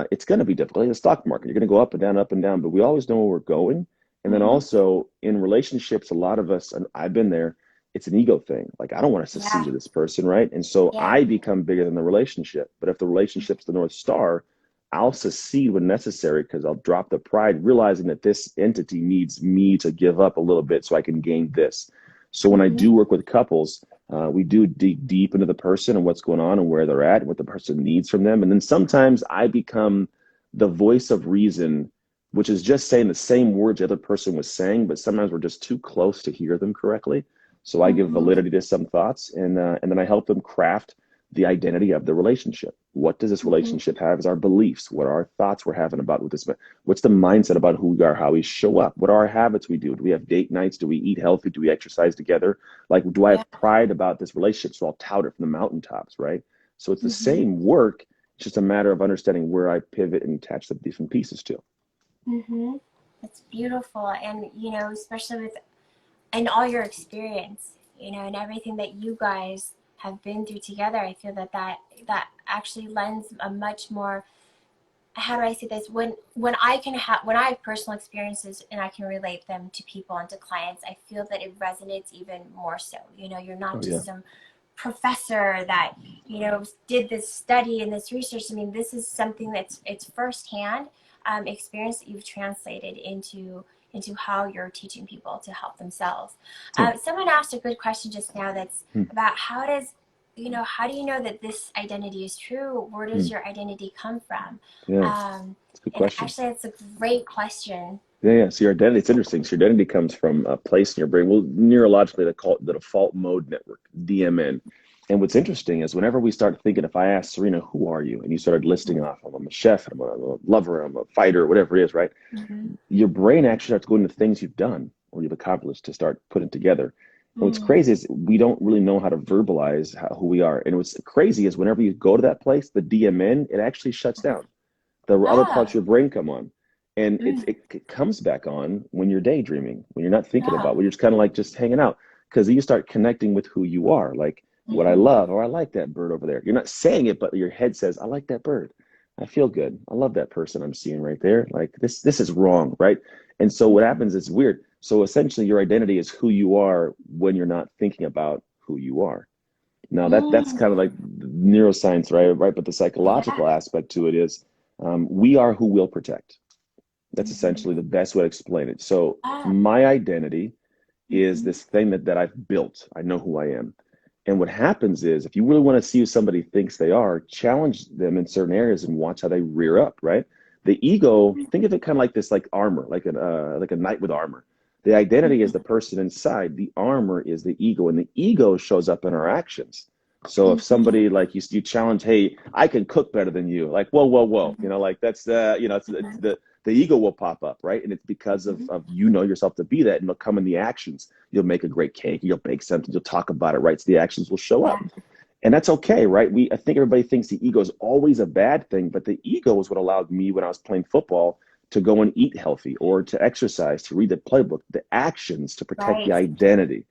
[SPEAKER 1] it's going to be difficult. In the stock market, you're going to go up and down, but we always know where we're going. And then
[SPEAKER 2] Mm-hmm.
[SPEAKER 1] also in relationships, a lot of us, and I've been there, it's an ego thing. Like, I don't want to succeed
[SPEAKER 2] Yeah.
[SPEAKER 1] to this person, right? And so
[SPEAKER 2] Yeah.
[SPEAKER 1] I become bigger than the relationship. But if the relationship's the North Star, I'll succeed when necessary because I'll drop the pride, realizing that this entity needs me to give up a little bit so I can gain this. So when I
[SPEAKER 2] Mm-hmm.
[SPEAKER 1] do work with couples, we do dig deep into the person and what's going on and where they're at, and what the person needs from them. And then sometimes I become the voice of reason, which is just saying the same words the other person was saying, but sometimes we're just too close to hear them correctly. So I give
[SPEAKER 2] Mm-hmm.
[SPEAKER 1] validity to some thoughts, and then I help them craft the identity of the relationship. What does this
[SPEAKER 2] Mm-hmm.
[SPEAKER 1] relationship have as our beliefs? What are our thoughts we're having about what this? What's the mindset about who we are, how we show up? What are our habits we do? Do we have date nights? Do we eat healthy? Do we exercise together? Like, do I
[SPEAKER 2] Yeah.
[SPEAKER 1] have pride about this relationship? So I'll tout it from the mountaintops, right? So it's the
[SPEAKER 2] Mm-hmm.
[SPEAKER 1] same work. It's just a matter of understanding where I pivot and attach the different pieces to.
[SPEAKER 2] Mm-hmm. It's beautiful. And, you know, especially with and all your experience, you know, and everything that you guys have been through together, I feel that actually lends a much more, how do I say this, when I have personal experiences and I can relate them to people and to clients, I feel that it resonates even more so. You know, you're not
[SPEAKER 1] Oh yeah.
[SPEAKER 2] just some professor that, you know, did this study and this research. I mean, this is something that's it's firsthand experience that you've translated into how you're teaching people to help themselves.
[SPEAKER 1] Yeah.
[SPEAKER 2] Someone asked a good question just now that's
[SPEAKER 1] Hmm.
[SPEAKER 2] about how do you know that this identity is true? Where does
[SPEAKER 1] Hmm.
[SPEAKER 2] your identity come from?
[SPEAKER 1] Yeah.
[SPEAKER 2] Um,
[SPEAKER 1] It's a good
[SPEAKER 2] and
[SPEAKER 1] question.
[SPEAKER 2] actually, it's a great question.
[SPEAKER 1] Yeah, yeah. So your identity, it's interesting. So your identity comes from a place in your brain. Well, neurologically, they call it the default mode network, DMN. And what's interesting is whenever we start thinking, if I asked Serena, who are you? And you started listing off, I'm a chef, I'm a lover, I'm a fighter, whatever it is, right?
[SPEAKER 2] Mm-hmm.
[SPEAKER 1] Your brain actually starts going to things you've done or you've accomplished to start putting together. And what's
[SPEAKER 2] Mm.
[SPEAKER 1] crazy is we don't really know how to verbalize who we are. And what's crazy is whenever you go to that place, the DMN, it actually shuts down. The other parts of
[SPEAKER 2] Oh,
[SPEAKER 1] your brain come on. And
[SPEAKER 2] mm,
[SPEAKER 1] it comes back on when you're daydreaming, when you're not thinking
[SPEAKER 2] yeah.
[SPEAKER 1] about, when you're just kind of like just hanging out. Because you start connecting with who you are, like what I
[SPEAKER 2] Mm-hmm.
[SPEAKER 1] love, or I like that bird over there. You're not saying it, but your head says, I like that bird. I feel good. I love that person I'm seeing right there. Like this is wrong, right? And so what
[SPEAKER 2] Mm-hmm.
[SPEAKER 1] happens is weird. So essentially your identity is who you are when you're not thinking about who you are. Now that's kind of like
[SPEAKER 2] Mm.
[SPEAKER 1] neuroscience, right? Right. But the psychological
[SPEAKER 2] Yeah.
[SPEAKER 1] aspect to it is we are who we'll protect. That's
[SPEAKER 2] Mm-hmm.
[SPEAKER 1] essentially the best way to explain it. So
[SPEAKER 2] Ah.
[SPEAKER 1] my identity is
[SPEAKER 2] Mm-hmm.
[SPEAKER 1] this thing that I've built. I know who I am. And what happens is if you really want to see who somebody thinks they are, challenge them in certain areas and watch how they rear up, right? The ego, think of it kind of like this, like armor, like a knight with armor. The identity is the person inside. The armor is the ego, and the ego shows up in our actions. So if
[SPEAKER 2] Mm-hmm.
[SPEAKER 1] somebody like you challenge, hey, I can cook better than you, like whoa, whoa, whoa, like that's it's the ego will pop up, right? And it's because
[SPEAKER 2] Mm-hmm.
[SPEAKER 1] of you know yourself to be that, and it'll come in the actions. You'll make a great cake, you'll bake something, you'll talk about it, right? So the actions will show
[SPEAKER 2] Yeah.
[SPEAKER 1] up. And that's okay, right? I think everybody thinks the ego is always a bad thing, but the ego is what allowed me when I was playing football to go and eat healthy or to exercise, to read the playbook, the actions to protect the
[SPEAKER 2] Right.
[SPEAKER 1] identity.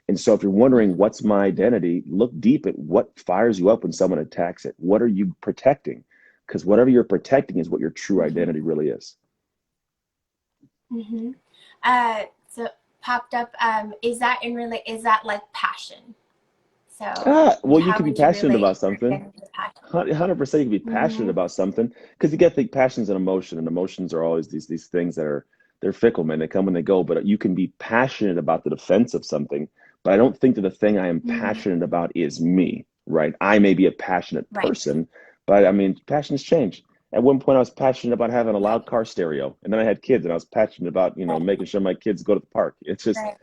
[SPEAKER 1] And so if you're wondering what's my identity, look deep at what fires you up when someone attacks it. What are you protecting? Because whatever you're protecting is what your true
[SPEAKER 2] Mm-hmm.
[SPEAKER 1] identity really is.
[SPEAKER 2] Mm-hmm. So popped up. Is that like passion? So
[SPEAKER 1] Well, you
[SPEAKER 2] how
[SPEAKER 1] can be
[SPEAKER 2] would you
[SPEAKER 1] passionate
[SPEAKER 2] relate
[SPEAKER 1] about
[SPEAKER 2] your
[SPEAKER 1] something.
[SPEAKER 2] identity to passion?
[SPEAKER 1] 100% you can be passionate
[SPEAKER 2] Mm-hmm.
[SPEAKER 1] about something because you get to think passions and emotion, and emotions are always these things that are they're fickle, man. They come and they go, but you can be passionate about the defense of something. But I don't think that the thing I am
[SPEAKER 2] Mm-hmm.
[SPEAKER 1] passionate about is me, right? I may be a passionate
[SPEAKER 2] Right.
[SPEAKER 1] person, but I mean, passions change. At one point, I was passionate about having a
[SPEAKER 2] Right.
[SPEAKER 1] loud car stereo, and then I had kids, and I was passionate about
[SPEAKER 2] Right.
[SPEAKER 1] making sure my kids go to the park. It's just
[SPEAKER 2] Right.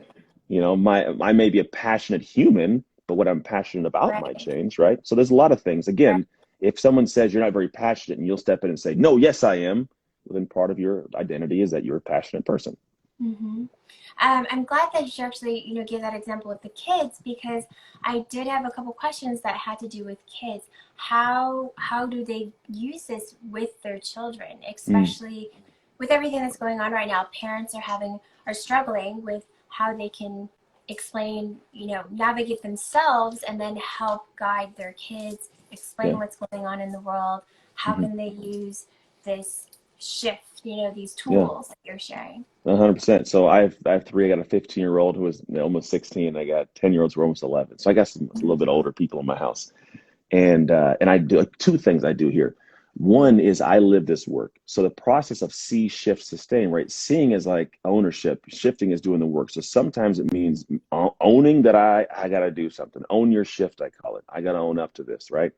[SPEAKER 1] my I may be a passionate human, but what I'm passionate about might
[SPEAKER 2] Right.
[SPEAKER 1] change, right? So there's a lot of things.
[SPEAKER 2] Right.
[SPEAKER 1] Again, if someone says you're not very passionate and you'll step in and say, no, yes, I am, well, then part of your identity is that you're a passionate person.
[SPEAKER 2] Mm-hmm. I'm glad that you actually, gave that example with the kids because I did have a couple questions that had to do with kids. How do they use this with their children,
[SPEAKER 1] Mm,
[SPEAKER 2] especially with everything that's going on right now? Parents are struggling with how they can explain, navigate themselves and then help guide their kids, explain
[SPEAKER 1] yeah.
[SPEAKER 2] what's going on in the world. How
[SPEAKER 1] Hmm.
[SPEAKER 2] can they use this shift, these
[SPEAKER 1] Yeah.
[SPEAKER 2] tools that you're sharing?
[SPEAKER 1] 100%. So I have three. I got a 15-year-old who is almost 16. I got 10-year-olds who are almost 11. So I got some a little bit older people in my house. And I do two things I do here. One is I live this work. So the process of see, shift, sustain, right? Seeing is like ownership. Shifting is doing the work. So sometimes it means owning that I got to do something. Own your shift, I call it. I got to own up to this, right?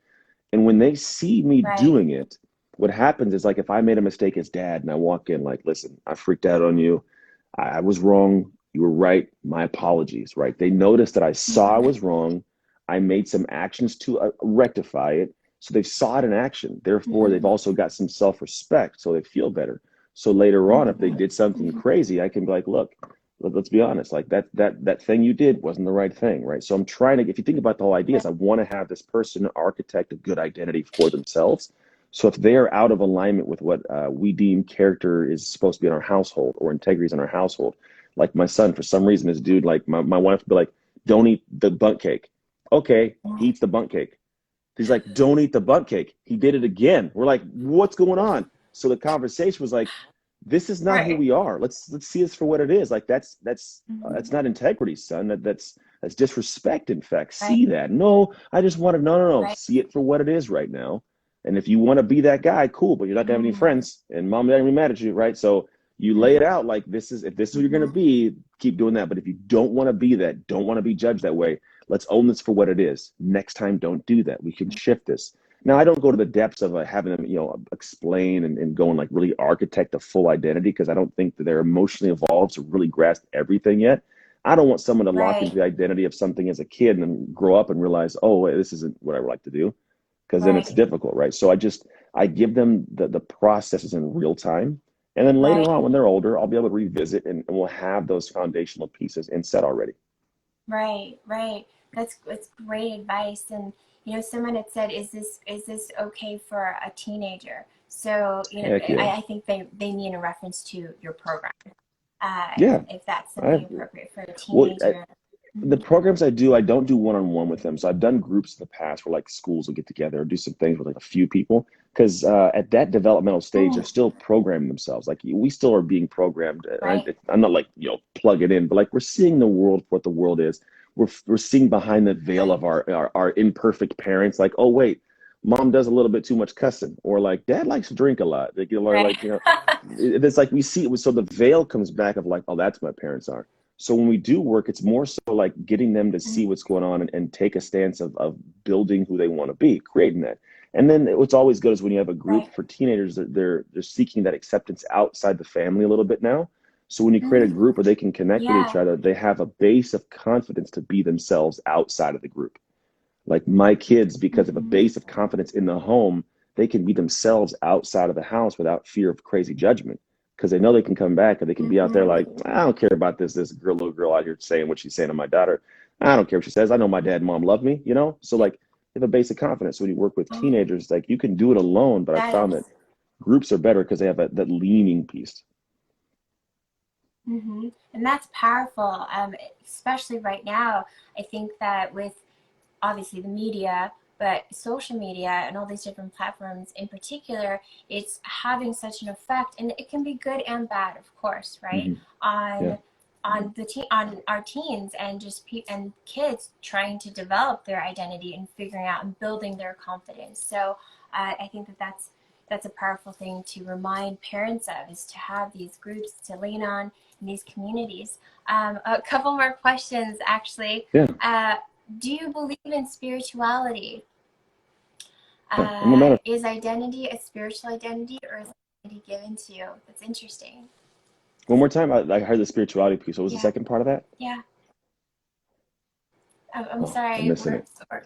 [SPEAKER 1] And when they see me
[SPEAKER 2] Right.
[SPEAKER 1] doing it, what happens is like if I made a mistake as dad and I walk in like, listen, I freaked out on you. I was wrong. You were right. My apologies, right? They noticed that I saw I
[SPEAKER 2] Mm-hmm.
[SPEAKER 1] was wrong. I made some actions to rectify it. So they saw it in action. Therefore, they've
[SPEAKER 2] Mm-hmm.
[SPEAKER 1] also got some self-respect. So they feel better. So later on, if they
[SPEAKER 2] Mm-hmm.
[SPEAKER 1] did something
[SPEAKER 2] Mm-hmm.
[SPEAKER 1] crazy, I can be like, look, let's be honest, like that thing you did wasn't the right thing, right? So I'm trying to, if you think about the whole idea, is I want to have this person architect a good identity for themselves. So if they are out of alignment with what we deem character is supposed to be in our household or integrity is in our household, like my son, for some reason, this dude, like my wife would be like, don't eat the bundt cake. Okay, he eats the bundt cake. He's like, don't eat the bundt cake. He did it again. We're like, what's going on? So the conversation was like, this is not who
[SPEAKER 2] Right.
[SPEAKER 1] we are. Let's see this for what it is. Like that's
[SPEAKER 2] Mm-hmm.
[SPEAKER 1] not integrity, son. That's disrespect. In fact,
[SPEAKER 2] Right.
[SPEAKER 1] see that. No, I just want to no.
[SPEAKER 2] Right.
[SPEAKER 1] See it for what it is right now. And if you want to be that guy, cool. But you're not gonna have any
[SPEAKER 2] Mm-hmm.
[SPEAKER 1] friends, and mom not gonna be mad at you, right? So you lay it out like this is if this is who you're gonna
[SPEAKER 2] Mm-hmm.
[SPEAKER 1] be, keep doing that. But if you don't want to be that, don't want to be judged that way, let's own this for what it is. Next time, don't do that. We can shift this. Now, I don't go to the depths of having them, explain and go and like really architect a full identity because I don't think that they're emotionally evolved to really grasp everything yet. I don't want someone to lock into
[SPEAKER 2] Right.
[SPEAKER 1] the identity of something as a kid and then grow up and realize, oh, wait, this isn't what I would like to do, because then it's
[SPEAKER 2] Right.
[SPEAKER 1] difficult, right? So I give them the processes in real time. And then later
[SPEAKER 2] Right.
[SPEAKER 1] on, when they're older, I'll be able to revisit and we'll have those foundational pieces in set already.
[SPEAKER 2] Right. Right. That's great advice. And someone had said, "Is this okay for a teenager?" So
[SPEAKER 1] Heck yeah.
[SPEAKER 2] I think they mean a reference to your program.
[SPEAKER 1] Yeah.
[SPEAKER 2] If that's
[SPEAKER 1] I
[SPEAKER 2] something
[SPEAKER 1] have,
[SPEAKER 2] appropriate for a
[SPEAKER 1] well,
[SPEAKER 2] teenager.
[SPEAKER 1] the
[SPEAKER 2] Hmm.
[SPEAKER 1] programs I don't do one-on-one with them. So I've done groups in the past where like schools will get together or do some things with like a few people. Because at that developmental stage, they're
[SPEAKER 2] Mm,
[SPEAKER 1] still programming themselves. Like we still are being programmed.
[SPEAKER 2] right.
[SPEAKER 1] I'm not like, plug it in, but like we're seeing the world for what the world is. We're seeing behind the veil
[SPEAKER 2] Right.
[SPEAKER 1] of our imperfect parents. Like, oh wait, mom does a little bit too much cussing, or like dad likes to drink a lot. Or
[SPEAKER 2] Right.
[SPEAKER 1] like, it's like we see. So the veil comes back of like, oh, that's what my parents are. So when we do work, it's more so like getting them to see what's going on and take a stance of building who they want to be, creating that. And then what's always good is when you have a group
[SPEAKER 2] Right.
[SPEAKER 1] for teenagers, they're seeking that acceptance outside the family a little bit now. So when you create a
[SPEAKER 2] Mm,
[SPEAKER 1] group where they can connect with each
[SPEAKER 2] yeah.
[SPEAKER 1] other, they have a base of confidence to be themselves outside of the group. Like my kids, because of a
[SPEAKER 2] Hmm.
[SPEAKER 1] base of confidence in the home, they can be themselves outside of the house without fear of crazy judgment. Because they know they can come back and they can be out there
[SPEAKER 2] Hmm.
[SPEAKER 1] like, I don't care about this girl, little girl out here saying what she's saying to my daughter. I don't care what she says. I know my dad and mom love me, you know? So like they have a basic confidence. So when you work with
[SPEAKER 2] Oh,
[SPEAKER 1] teenagers, like you can do it alone, but I
[SPEAKER 2] that
[SPEAKER 1] found that
[SPEAKER 2] is.
[SPEAKER 1] groups are better because they have that leaning piece.
[SPEAKER 2] And that's powerful, especially right now. I think that with obviously the media, but social media and all these different platforms in particular, it's having such an effect, and it can be good and bad, of course, right?
[SPEAKER 1] Hmm. Yeah.
[SPEAKER 2] On our teens and just and kids trying to develop their identity and figuring out and building their confidence. So I think that that's a powerful thing to remind parents of, is to have these groups to lean on in these communities. A couple more questions, actually.
[SPEAKER 1] Yeah.
[SPEAKER 2] Uh, do you believe in spirituality?
[SPEAKER 1] Yeah. I'm a matter.
[SPEAKER 2] Is identity a spiritual identity, or is identity given to you? That's interesting.
[SPEAKER 1] One more time. I heard the spirituality piece. What was the
[SPEAKER 2] Yeah,
[SPEAKER 1] second part of that?
[SPEAKER 2] yeah. I'm
[SPEAKER 1] Oh, I'm
[SPEAKER 2] sorry.
[SPEAKER 1] missing it.
[SPEAKER 2] Uh,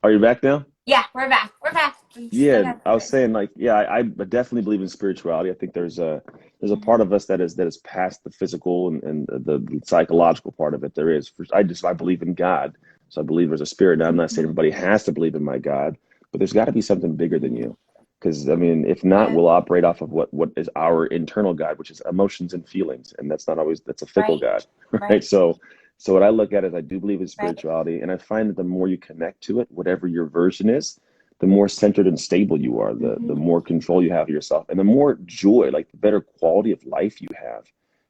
[SPEAKER 1] Are you back now?
[SPEAKER 2] yeah, we're back. We're back. We still
[SPEAKER 1] Yeah,
[SPEAKER 2] got
[SPEAKER 1] I was
[SPEAKER 2] this.
[SPEAKER 1] saying like, yeah, I definitely believe in spirituality. I think there's a part
[SPEAKER 2] Mm-hmm.
[SPEAKER 1] of us that is past the physical and the psychological part of it. There is. I believe in God, so I believe there's a spirit. Now, I'm not saying
[SPEAKER 2] Mm-hmm.
[SPEAKER 1] everybody has to believe in my God, but there's got to be something bigger than
[SPEAKER 2] Mm-hmm.
[SPEAKER 1] you. Because I mean, if not,
[SPEAKER 2] Yeah.
[SPEAKER 1] we'll operate off of what is our internal God, which is emotions and feelings, and that's a fickle
[SPEAKER 2] Right.
[SPEAKER 1] God, right?
[SPEAKER 2] Right.
[SPEAKER 1] So what I look at is I do believe in
[SPEAKER 2] Right.
[SPEAKER 1] spirituality, and I find that the more you connect to it, whatever your version is, the more centered and stable you are, the
[SPEAKER 2] Mm-hmm.
[SPEAKER 1] more control you have of yourself, and the more joy, like the better quality of life you have,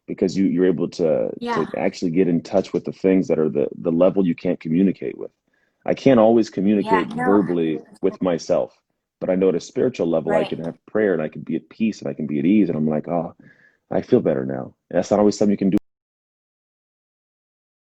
[SPEAKER 1] because you're able to
[SPEAKER 2] Yeah.
[SPEAKER 1] actually get in touch with the things that are the level you can't communicate with. I can't always
[SPEAKER 2] Yeah.
[SPEAKER 1] communicate
[SPEAKER 2] No.
[SPEAKER 1] verbally with myself, but I know at a spiritual level I
[SPEAKER 2] Right.
[SPEAKER 1] can have prayer and I can be at peace and I can be at ease, and I'm like, oh, I feel better now. And that's not always something you can do